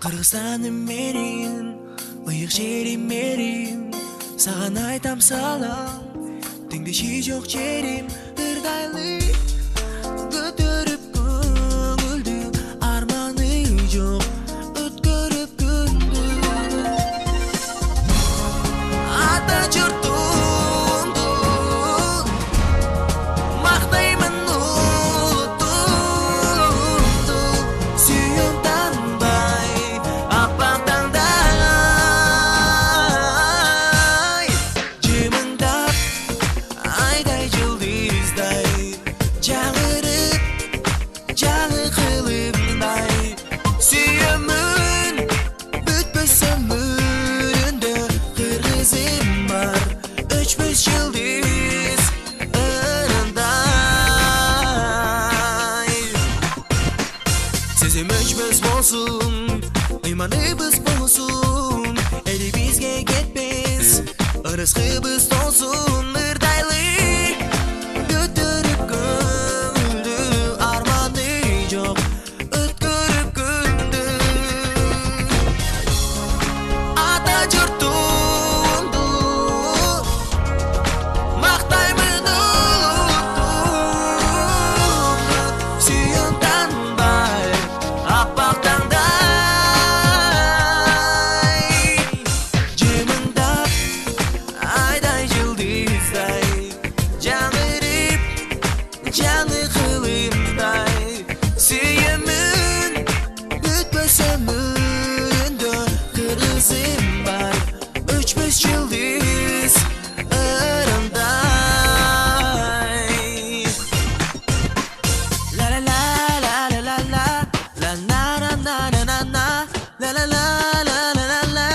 Кыргызстаным менин, ыйык жерим мерим, саган айтам салам, теңдеши жок жерим, ырдайлы көтөрүп көңүлдү, арманы жок, өткөрүп күндү. Ата журтумду мактаймын улутумду, сүйөм танбай аппак таңдай, жымыңдап айдай жылдыздай, жаңырып жаңы кылымдай, сүйөмүн бүтпөс өмүрүндө кыргызым бар, өчпөс жылдыз ырандай. Сезим өчпөс болсун, ыйманыбыз болсун, эли бизге кетпес, ырыскыбыз толсун, ырдайлы көтөрүп көңүлдү, арманы жок, өткөрүп күндү. Ата журтумду мактаймын улутумду, сүйөм танбай аппак таңдай, жымыңдап айдай жылдыздай, жаңырып жаңы кылымдай, сүйөмүн бүтпөс өмүрүндө кыргызым бар, өчпөс жылдыз ырандай. La la la la la la la la na na na na na na la la la la la la la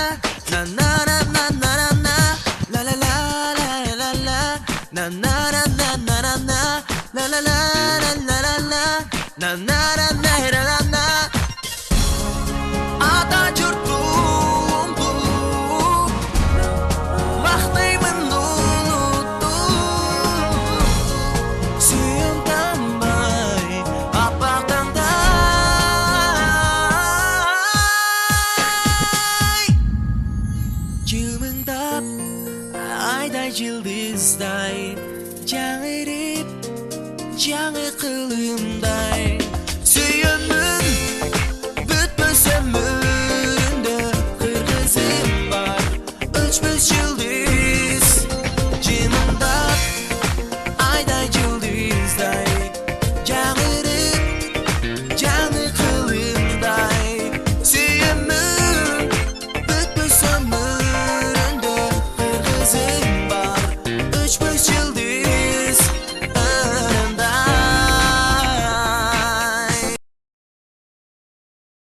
na na na na na na na la la la la la la na na na na na na na la la la la la la na na na